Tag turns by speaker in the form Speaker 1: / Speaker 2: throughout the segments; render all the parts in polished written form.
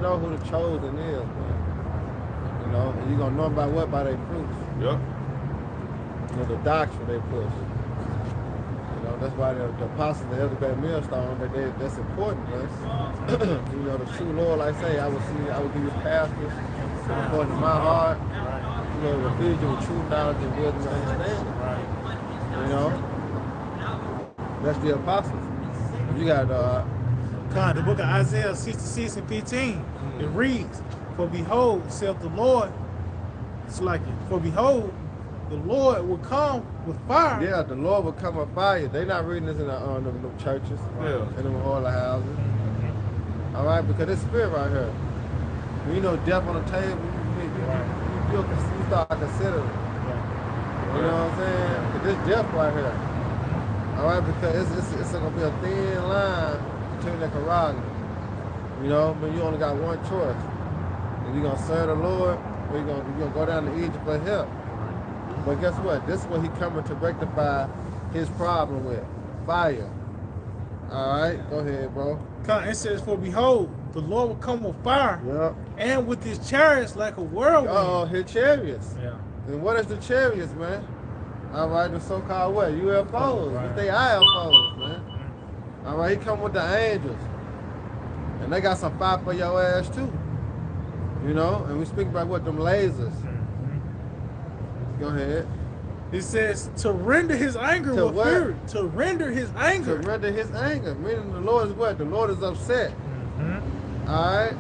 Speaker 1: know who the chosen is, man. You know, and you're gonna know them by what? By their fruits.
Speaker 2: Yep.
Speaker 1: You know, the doctrine they push. You know, that's why the apostles, the elder great millstone, that's important, man. You know, the true Lord, like I say, I will give you pastors according to my heart. You know, will feed you with true knowledge and wisdom and understanding. You know, that's the apostles. You got
Speaker 3: the book of Isaiah 66 and 15. It reads, "For behold, saith the Lord," it's like it. "For behold, the Lord will come with fire."
Speaker 1: Yeah, the Lord will come with fire. They not reading this in the churches, in the oil houses. All right, because this spirit right here. When you know death on the table, you start considering. You know what I'm saying? But this death right here. All right, because it's gonna be a thin line between the Quran. You know, but you only got one choice. If you're gonna serve the Lord, or you're gonna go down to Egypt for help. But guess what? This is what he coming to rectify his problem with. Fire. All right, go ahead, bro.
Speaker 3: It says, "For behold, the Lord will come with fire, and with his chariots like a whirlwind."
Speaker 1: Oh, his chariots.
Speaker 3: Yeah.
Speaker 1: And what is the chariots, man? All right, the so-called what? UFOs. Right. They IFOs, man. All right, he come with the angels. And they got some fire for your ass, too. You know? And we speak about what? Them lasers. Go ahead.
Speaker 3: It says, to render his anger with fury. To render his anger.
Speaker 1: To render his anger. Meaning the Lord is what? The Lord is upset. All right.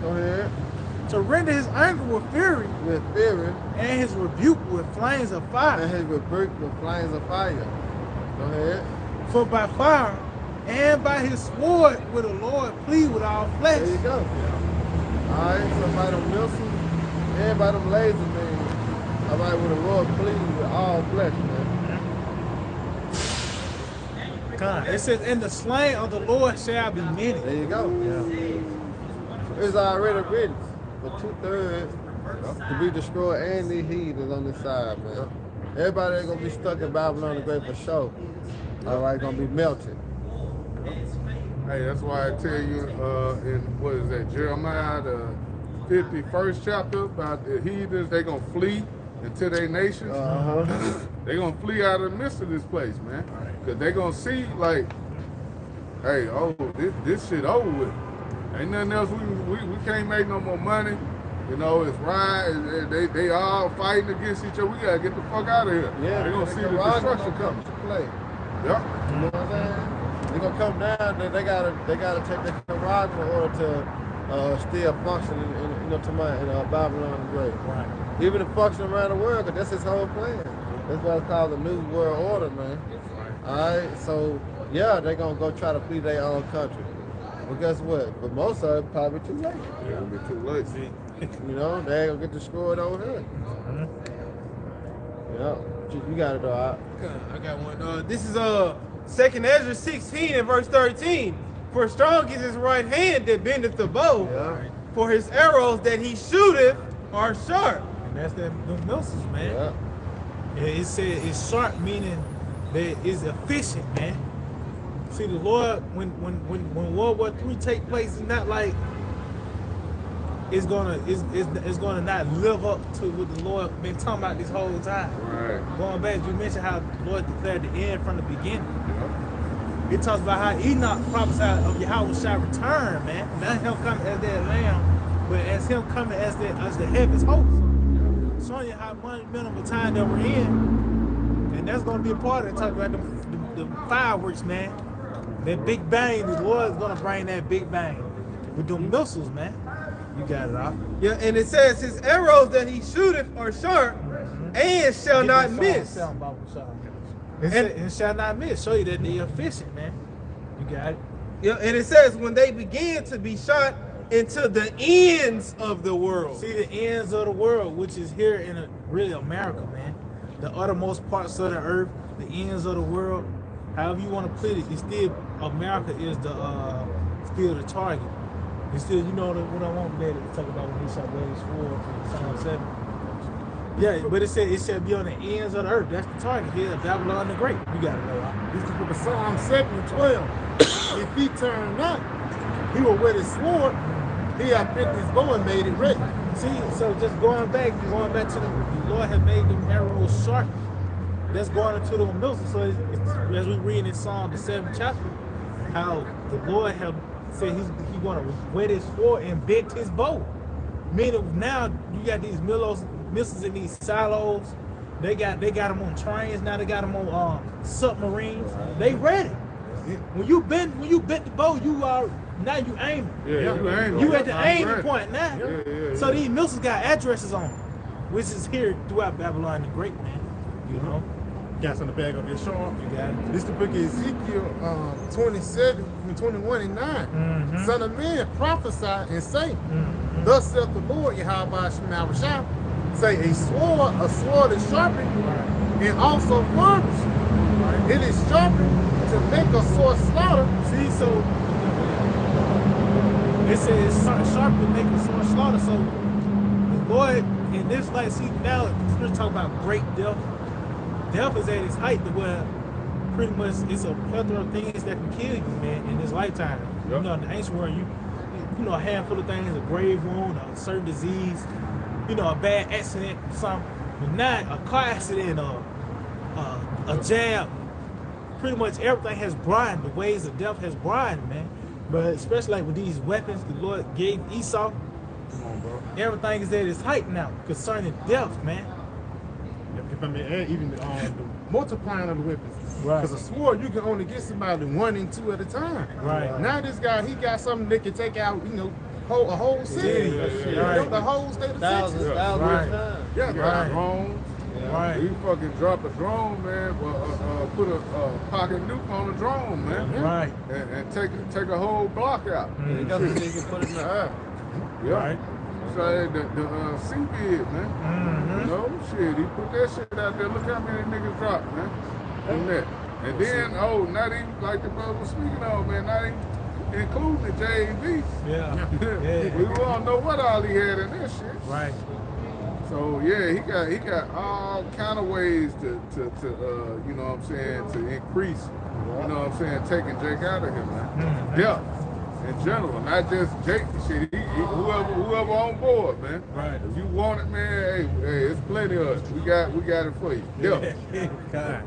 Speaker 1: Go ahead.
Speaker 3: To render his anger with fury.
Speaker 1: With fury.
Speaker 3: And his rebuke with flames of fire.
Speaker 1: And his rebuke with flames of fire. Go ahead.
Speaker 3: For by fire and by his sword will the Lord plead with all flesh.
Speaker 1: There you go. All right. So by them missiles and by them lasers, man. All right, with the Lord plead with all flesh, man.
Speaker 3: It says, "And the slain of the Lord shall be many."
Speaker 1: There you go. Yeah. It's already written. For 2/3 to be destroyed, and the heathens on this side, man. Everybody ain't gonna be stuck in Babylon the Great for sure. All right, gonna be melted.
Speaker 2: Hey, that's why I tell you in what is that, Jeremiah the 51st chapter about the heathens, they gonna flee into their nations. They gonna flee out of the midst of this place, man. Cause they gonna see like, hey, oh, this shit over with. Ain't nothing else. We can't make no more money. You know, it's right. They all fighting against each other. We gotta get the fuck out of here.
Speaker 1: Yeah,
Speaker 2: they gonna see the destruction coming
Speaker 1: to play.
Speaker 2: Yep.
Speaker 1: You know what I'm saying? They gonna come down. They gotta take the Quran in order to still function in Babylon the Great. Right. Even to function around the world, because that's his whole plan. That's why it's called the New World Order, man. All right. So yeah, they gonna go try to flee their own country. But guess what? But most of it probably too late.
Speaker 2: Yeah, it'll be too late.
Speaker 1: You know, they ain't gonna get destroyed over here. Yeah, you got it though.
Speaker 4: I got one. This is 2nd Ezra 16 and verse 13. For strong is his right hand that bendeth the bow. For his arrows that he shooteth are sharp.
Speaker 3: And that's the missiles, man. It said it's sharp, meaning that it's efficient, man. See, the Lord, when World War III take place, it's not like it's gonna not live up to what the Lord been talking about this whole time.
Speaker 2: Right.
Speaker 3: Going back, you mentioned how the Lord declared the end from the beginning. It talks about how Enoch prophesied of Yahweh shall return, man. Not him coming as that lamb, but as him coming as the heaven's host. Showing you how monumental time that we're in, and that's gonna be a part of it. Talking about the fireworks, man. That big bang, the Lord is gonna bring that big bang with them missiles, man. You got it off.
Speaker 4: Yeah, and it says his arrows that he shooteth are sharp and shall not miss.
Speaker 3: And shall not miss. Show you that they're efficient, man. You got it.
Speaker 4: Yeah, and it says when they begin to be shot into the ends of the world.
Speaker 3: See, the ends of the world, which is here in really America, man. The uttermost parts of the earth, the ends of the world. However you want to put it, it's still America is still the target. It's still, you know what I want to talk about when he shot Blaze 4 Psalm 7. Yeah, but it said be on the ends of the earth. That's the target here, Babylon the Great. You got to know.
Speaker 5: This is for the Psalm 7 and 12. If he turn not, he will wet his sword
Speaker 1: he had bent his bow and made it ready.
Speaker 3: See, so just going back to the Lord has made them arrows sharp. That's going into the Milton. So as we read in Psalm the 7th chapter, how the Lord have said he's going to wet his sword and bent his bow. Meaning now you got these missiles in these silos. They got them on trains. Now they got them on submarines. They ready. When you bent the bow, you are now you aiming.
Speaker 2: Yeah, you aiming.
Speaker 3: You at the aiming point now.
Speaker 2: Yeah.
Speaker 3: So these missiles got addresses on them, which is here throughout Babylon the Great, man. You know.
Speaker 1: Got on the back of your show.
Speaker 3: You got it.
Speaker 1: This is the book of Ezekiel 21 and 9. Son of man, prophesy and say, thus saith the Lord, Yahweh Shema Rashah, say a sword is sharpened and also furnished. It is sharpened to make a sword slaughter.
Speaker 3: See, so it says sharp to make a sword slaughter. So the Lord, in this like, see now we're talking about great death. Death is at its height to where pretty much it's a plethora of things that can kill you, man, in this lifetime.
Speaker 2: Yep.
Speaker 3: You know, in the ancient world, you know, a handful of things, a grave wound, a certain disease, you know, a bad accident, something. But not a car accident or a jab. Pretty much everything has broadened. The ways of death has broadened, man. But especially like with these weapons the Lord gave Esau,
Speaker 2: Come on, bro.
Speaker 3: everything is at its height now concerning death, man.
Speaker 1: If I may add, even the multiplying of the weapons.
Speaker 3: Right.
Speaker 1: Because a sword, you can only get somebody 1 and 2 at a time.
Speaker 3: Right.
Speaker 1: Now this guy, he got something that can take out, you know, a whole city.
Speaker 3: Right.
Speaker 1: The whole state of
Speaker 5: Thousands
Speaker 1: Texas.
Speaker 3: Right.
Speaker 5: times.
Speaker 2: Yeah,
Speaker 3: Right.
Speaker 2: drones.
Speaker 3: Right.
Speaker 2: You fucking drop a drone, man. Well, put a pocket nuke on a drone, man.
Speaker 3: Right.
Speaker 2: And take a whole block out.
Speaker 5: You got to you can put it in the earth.
Speaker 2: Yeah.
Speaker 3: Right.
Speaker 2: So the seabed, man. You know, shit, he put that shit out there. Look how many niggas dropped, man. In that. And then, not even like the brother was speaking of, man, not even including the JV.
Speaker 3: Yeah.
Speaker 2: We don't know what all he had in that shit.
Speaker 3: Right.
Speaker 2: So yeah, he got all kind of ways to you know what I'm saying, to increase, you know what I'm saying, taking Jake out of here, man. Yeah, in general, not just Jake. Shit, whoever on board, man.
Speaker 3: Right.
Speaker 2: If you want it, man, hey, it's plenty of us. We got it for you. Yeah.
Speaker 3: God.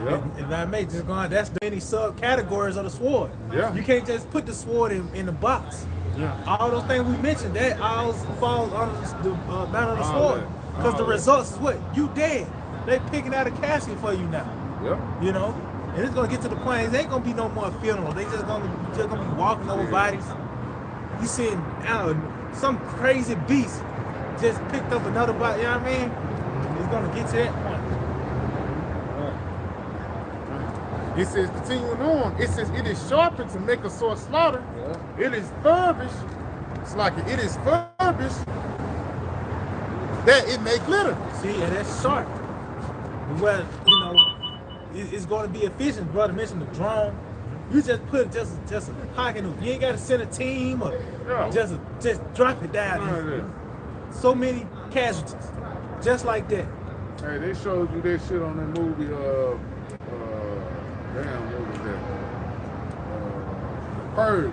Speaker 2: Yep.
Speaker 3: And I may just go on, that's many subcategories of the sword.
Speaker 2: Yeah.
Speaker 3: You can't just put the sword in the box.
Speaker 1: Yeah.
Speaker 3: All those things we mentioned, that all falls under the matter of the
Speaker 2: All
Speaker 3: sword.
Speaker 2: that.
Speaker 3: Because the
Speaker 2: All that.
Speaker 3: results is what? You dead. They picking out a casket for you now.
Speaker 2: Yep.
Speaker 3: You know? And it's gonna get to the point, there ain't gonna be no more funeral. They just gonna be walking over bodies. You seeing, I don't know, some crazy beast just picked up another body, you know what I mean? It's gonna get to that point.
Speaker 1: It says, continuing on, it says, it is sharpened to make a sword slaughter. It is furbished. It's like it is furbished that it may glitter.
Speaker 3: See, and that's sharp. Well, you know, it's going to be efficient. Brother mentioned the drone. You just put just a pocket. You ain't got to send a team or just drop it down. So many casualties, just like that.
Speaker 2: Hey, they showed you that shit on that movie. Damn, what was that? Purge.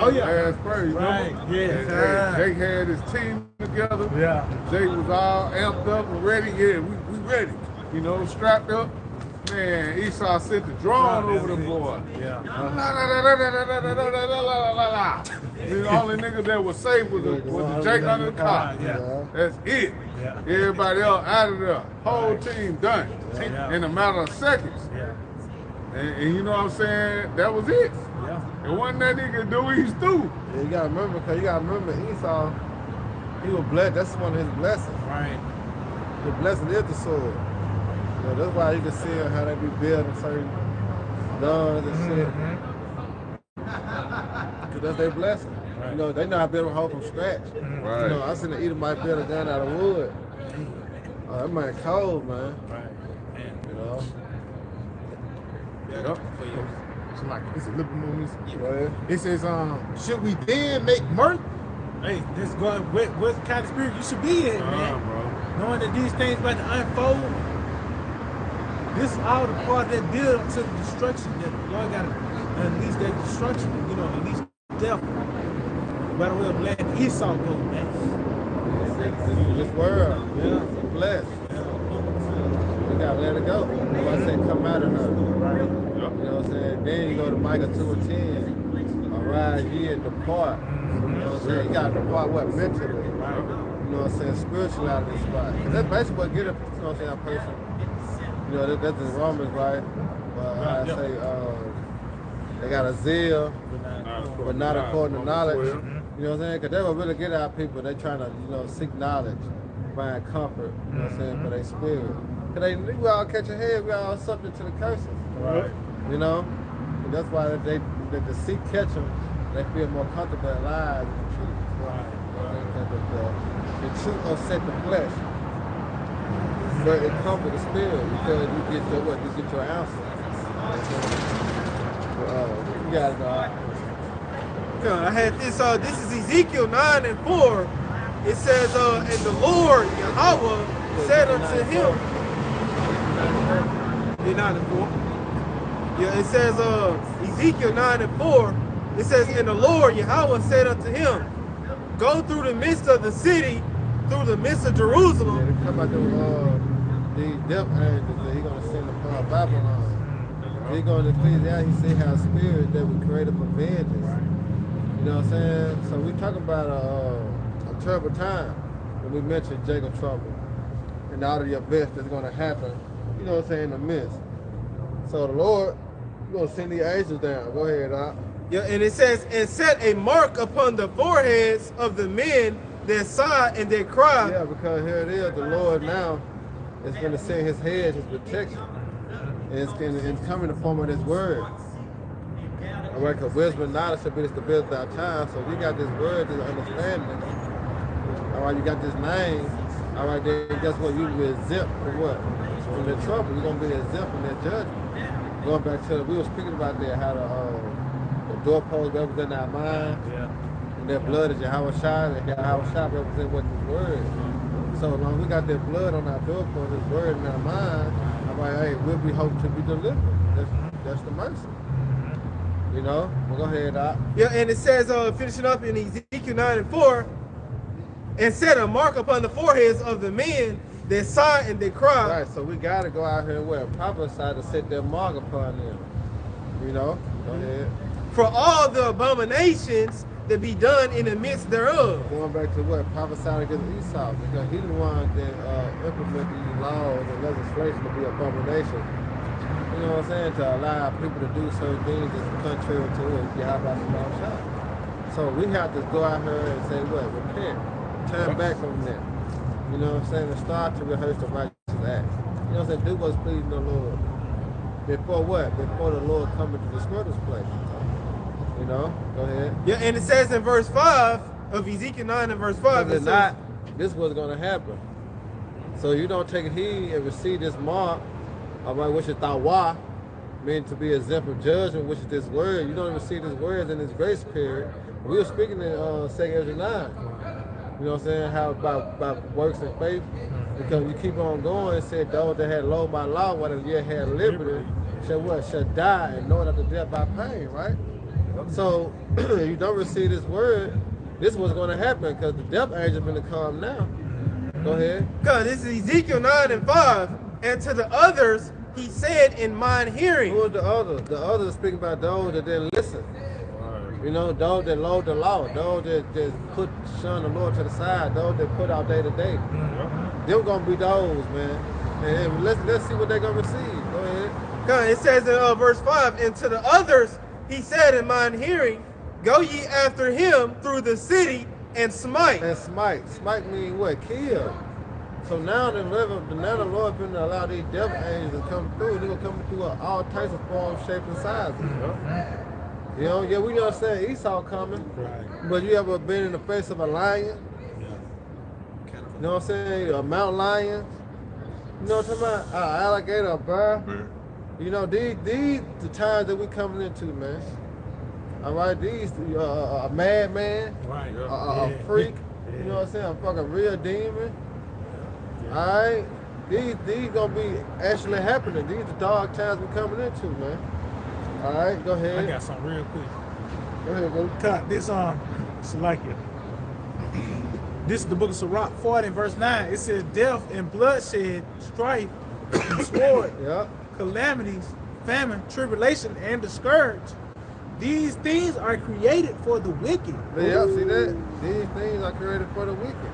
Speaker 1: Oh yeah.
Speaker 2: Last Purge.
Speaker 3: Right,
Speaker 2: remember?
Speaker 3: yeah.
Speaker 2: And Jake had his team together.
Speaker 3: Yeah.
Speaker 2: Jake was all amped up and ready. Yeah, we ready. You know, strapped up. Man, Esau sent the drone over the boy.
Speaker 3: Yeah.
Speaker 2: The only nigga that was safe was the Jake under the car.
Speaker 3: Yeah.
Speaker 2: That's it.
Speaker 3: Yeah.
Speaker 2: Everybody else out of there. Whole team done.
Speaker 3: Yeah.
Speaker 2: In a matter of seconds.
Speaker 3: Yeah.
Speaker 2: And you know what I'm saying? That was it.
Speaker 3: Yeah.
Speaker 2: And wasn't that nigga do he's through.
Speaker 1: Yeah, you gotta remember, because you gotta remember Esau, he was blessed. That's one of his blessings.
Speaker 3: Right.
Speaker 1: The blessing is the sword. You know, that's why you can see how they be building certain guns and shit. Because that's their blessing.
Speaker 3: Right.
Speaker 1: You know, they know how to build a home from scratch.
Speaker 2: Right.
Speaker 1: You know, I seen the Edomite build a gun out of wood. Oh, that man cold, man.
Speaker 3: Right.
Speaker 1: You know?
Speaker 2: Yep.
Speaker 1: So like, it's a little bit more music. Right. It says, should we then make mirth?
Speaker 3: Hey, this is going what kind of spirit you should be in, man.
Speaker 2: Bro.
Speaker 3: Knowing that these things about to unfold. This is all the part that build up to the destruction that the Lord got to unleash that destruction, you know, unleash death. By the way of letting Esau go, man.
Speaker 1: This world, blessed. We gotta let it go. That's why I say come out of her.
Speaker 2: Yep.
Speaker 1: You know what I'm saying? Then you go to Micah 2:10. Arise ye and depart. You know what I'm saying? You gotta depart what? Mentally. You know what I'm saying? Spiritually out of this spot. Cause that's basically what get a, you know what I'm saying, a person. You know, that's in Romans, right? I say they got a zeal, but not according to knowledge. You know what I'm saying? Because they will really get our people. They trying to, you know, seek knowledge, find comfort, you know what I'm saying, for their spirit. Because we all catch a head, we all subject to the curses.
Speaker 2: Right.
Speaker 1: You know? And that's why the deceit catch them, they feel more comfortable in lies than the truth.
Speaker 3: Right.
Speaker 1: The truth will set the flesh. But it comfort the spirit because you get your what? You get your answer. You got it, dog.
Speaker 4: I had this. This is Ezekiel 9:4. It says, "And the Lord Yahweh said unto him." 9:4. Yeah, it says Ezekiel 9:4. It says, "And the Lord Yahweh said unto him, Go through the midst of the city, through the midst of Jerusalem."
Speaker 1: Yeah, they come out these death angels that He's gonna send upon Babylon. He's gonna Ecclesiastes. He say how spirit that was created for vengeance. You know what I'm saying? So we talking about a terrible time when we mention Jacob trouble and all of your best that's gonna happen. You know what I'm saying? In the midst. So the Lord, He's gonna send the angels down. Go ahead, Doc.
Speaker 4: Yeah, and it says, "And set a mark upon the foreheads of the men that sigh and that cry."
Speaker 1: Yeah, because here it is. The Lord now is gonna send His hedge, His protection, and it's coming in the form of His word. All right, because wisdom and knowledge should be the stability of our time. So we got this word, this understanding. All right, you got this name. All right, then guess what? You be exempt from what? From the trouble. You're going to be exempt from that judgment. Going back to, we were speaking about that, how the doorpost represent our mind.
Speaker 3: Yeah.
Speaker 1: And that blood is Yahweh Shai. And Yahweh Shai represent what this word is. So as long as we got that blood on our doorpost, this word in our mind, all right, hey, we'll be hoping to be delivered. That's the mercy. You know, well, go ahead, Doc.
Speaker 4: Yeah, and it says, finishing up in Ezekiel 9:4, "And set a mark upon the foreheads of the men that sigh and that cry."
Speaker 1: Right, so we got to go out here and prophesy to set that mark upon them. You know, go ahead.
Speaker 4: "For all the abominations that be done in the midst thereof."
Speaker 1: Going back to what? Prophesying against Esau, because he's the one that implement these laws and legislation to be abomination. You know what I'm saying? To allow people to do certain things that's contrary to what Yahweh Shai. So we have to go out here and say what? Repent. Turn back from that. You know what I'm saying? And start to rehearse the righteous acts. You know what I'm saying? Do what's pleasing the Lord. Before what? Before the Lord coming to destroy this place. You know? Go ahead.
Speaker 4: Yeah, and it says in verse 5 of Ezekiel 9 and verse 5,
Speaker 1: If not, this is what's going to happen. So you don't take heed and receive this mark, all right, which is tawa, meaning to be exempt from judgment, which is this word. You don't even see this word in this grace period. We were speaking in 2 Ezra 9. You know what I'm saying? How about works and faith. Because you keep on going, it said those that had low by law, while they yet had liberty, shall what? Shall die and know that the death by pain, right? So if you don't receive this word, this is what's going to happen because the death angel is going to come now. Go ahead.
Speaker 4: God, this is Ezekiel 9 and 5. "And to the others he said in mine hearing."
Speaker 1: Who are the others? The others are speaking about those that didn't listen. You know, those that loathe the law, those that put shun the Lord to the side, those that put out day to day. They're gonna be those, man. And let's see what they're gonna receive. Go ahead.
Speaker 4: God, it says in verse 5, "And to the others he said in mine hearing, Go ye after him through the city and smite."
Speaker 1: And smite. Smite means what? Kill. So now the Lord been to allow these devil angels to come through. They're gonna come through all types of forms, shapes, and sizes. You know, yeah, we understand Esau coming, but you ever been in the face of a lion? You know what I'm saying? A mountain lion. You know what I'm talking about? An alligator, a bear. You know, these the times that we coming into, man. All right, these a madman, a freak. You know what I'm saying? A fucking real demon. All right, these gonna be actually happening. These the dark times we coming into, man. All right, go ahead.
Speaker 3: I got something real quick.
Speaker 1: Go ahead, bro.
Speaker 3: Cut this Salakia. This is the book of Sirach 40 and verse 9. It says, death and bloodshed, strife, and sword, calamities, famine, tribulation, and the scourge. These things are created for the wicked.
Speaker 1: Yeah, see that? These things are created for the wicked.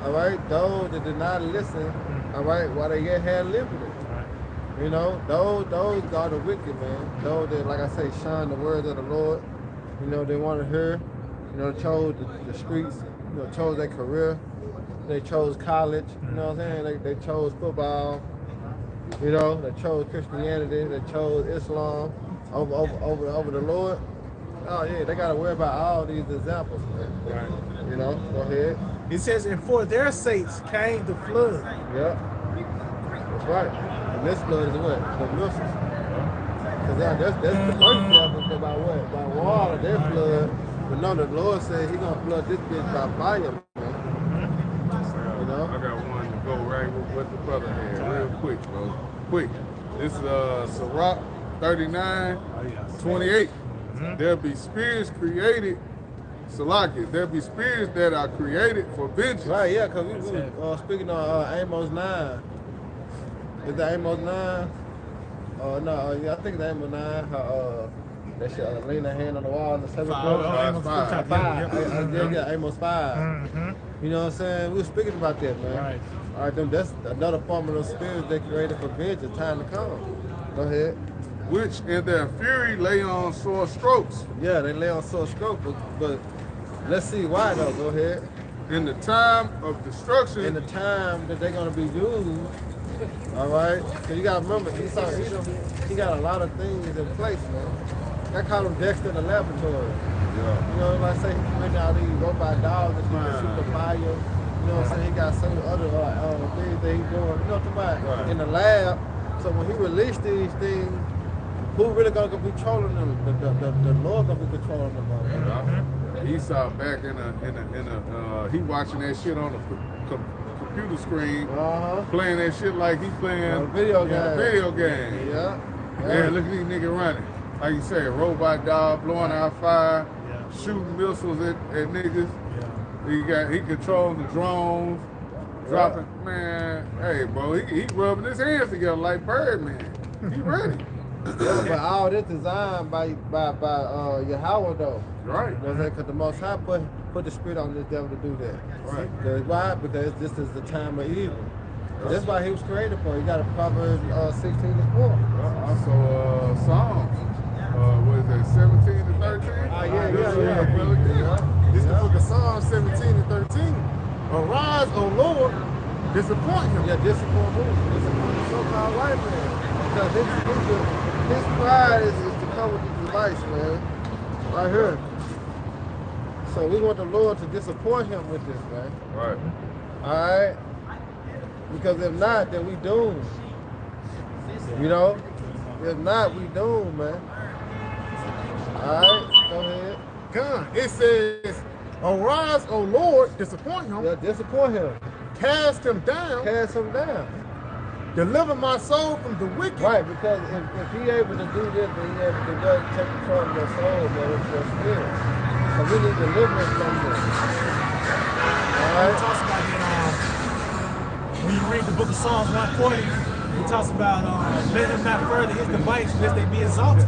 Speaker 1: All right? Those that did not listen, all right, while they yet had liberty. You know, those are the wicked, man. Those that, like I say, shun the words of the Lord. You know, they want to hear. You know, chose the streets. You know, chose their career. They chose college. You know what I'm saying? They chose football. You know, they chose Christianity. They chose Islam over the Lord. Oh yeah, they got to worry about all these examples, man. Right. You know, go ahead.
Speaker 3: It says, and for their sakes came the flood.
Speaker 1: Yeah, that's right. And this flood is what? The missiles. Because that's the first example about what? By water, their flood. But no, the Lord said He gonna flood this bitch by fire, man. You know?
Speaker 2: I got one to go right with what the brother had, real quick, bro. Quick. This is Sirach 39, 28. There'll be spirits created, Salaki, there'll be spirits that are created for vengeance.
Speaker 1: Right, yeah, because we were speaking on Amos 9. Is that Amos 9? Yeah, I think it's Amos 9. They should lean their hand on the wall in the 7th verse. 5. Yeah, Amos 5. You know what I'm saying? We were speaking about that, man.
Speaker 3: Right.
Speaker 1: All right, that's another form of those spirits they created for vengeance, time to come. Go ahead.
Speaker 2: Which in their fury lay on sore strokes.
Speaker 1: Yeah, they lay on sore strokes, but let's see why though. Go ahead.
Speaker 2: In the time of destruction.
Speaker 1: In the time that they're gonna be used. All right. So you gotta remember, Esau Edom, he got a lot of things in place, man. I call him Dexter in the laboratory. Yeah. You know, like I say, he created all these robot dogs that can shoot the fire. You know what I'm saying? He got some other things that he's doing. You know what I'm talking about? In the lab. So when he released these things, who really gonna be controlling them? The Lord gonna be controlling them.
Speaker 2: Esau back he watching that shit on the computer screen, playing that shit like he playing
Speaker 1: video game.
Speaker 2: Yeah. Yeah, look at these niggas running. Like you say, robot dog blowing out fire, shooting missiles at niggas. Yeah. He controlling the drones, dropping. Man, hey bro, he rubbing his hands together like Birdman. He ready.
Speaker 1: Yeah, but all this designed by Yahweh though.
Speaker 2: Right.
Speaker 1: You know what I'm saying? Because the Most High put the spirit on this devil to do that. Right. Why? Because this is the time of evil. That's why he was created for. He got a Proverbs 16 to 4.
Speaker 2: Also Psalms. What is that? 17 to 13.
Speaker 1: Yeah.
Speaker 6: This is the book of Psalms 17 and 13. Arise, O Lord, disappoint him.
Speaker 1: Yeah, disappoint who? Disappoint the so-called white man. Because his pride is to come with this device, man. Right here. So we want the Lord to disappoint him with this, man.
Speaker 2: Right.
Speaker 1: Alright? Because if not, then we doomed. You know? If not, we doomed, man. Alright, go ahead.
Speaker 6: Come. It says, arise, O Lord, disappoint him.
Speaker 1: Yeah, disappoint him.
Speaker 6: Cast him down.
Speaker 1: Cast him down.
Speaker 6: Deliver my soul from the wicked.
Speaker 1: Right, because if he able to do this, then he able to take control of your soul, man, with your spirit. So we need deliverance from this. Alright?
Speaker 3: It talks about when you read the book of Psalms 140, it talks about let him not further his device lest they be exalted.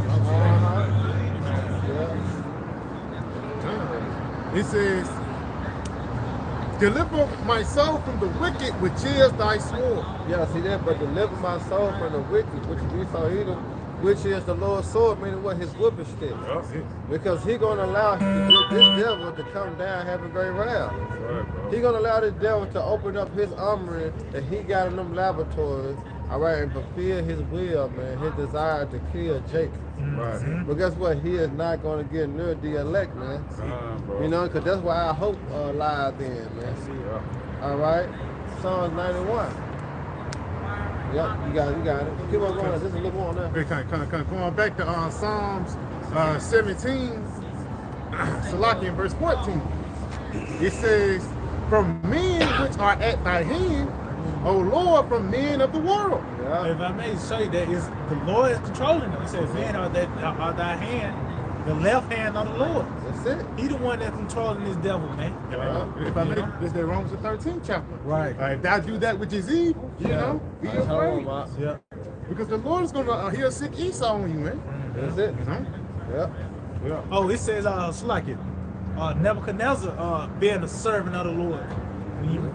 Speaker 6: It says, deliver my soul from the wicked, which is thy sword.
Speaker 1: Yeah, see that, but deliver my soul from the wicked, which is Esau Edom, which is the Lord's sword, meaning what? His whipping stick. Because he gonna allow this devil to come down having great wrath. He gonna allow this devil to open up his armory that he got in them laboratories, all right, and fulfill his will, man, his desire to kill Jacob. Right. But guess what? He is not going to get near the elect, man. You know, because that's why our hope lies in, man. All right? Psalms 91. Yep, you got it. Keep on going. Just a little more there.
Speaker 6: Going back to Psalms 17, Salaki in verse 14. It says, from men which are at thy hand, O Lord, from men of the world.
Speaker 3: If I may show you that, the Lord is controlling them. He says, men are thy hand, The left hand of the Lord.
Speaker 1: That's it.
Speaker 3: He the one that's controlling this devil, man.
Speaker 6: If I make this, the Romans the 13th chapter.
Speaker 3: Right.
Speaker 6: If thou do that which is evil, you know, be
Speaker 1: That's all
Speaker 6: afraid.
Speaker 1: about.
Speaker 3: Yeah.
Speaker 6: Because the Lord is gonna he'll sick Esau on you, man.
Speaker 1: That's it.
Speaker 6: You know?
Speaker 1: Yeah.
Speaker 6: Yeah.
Speaker 3: Oh, it says, Nebuchadnezzar being a servant of the Lord. When you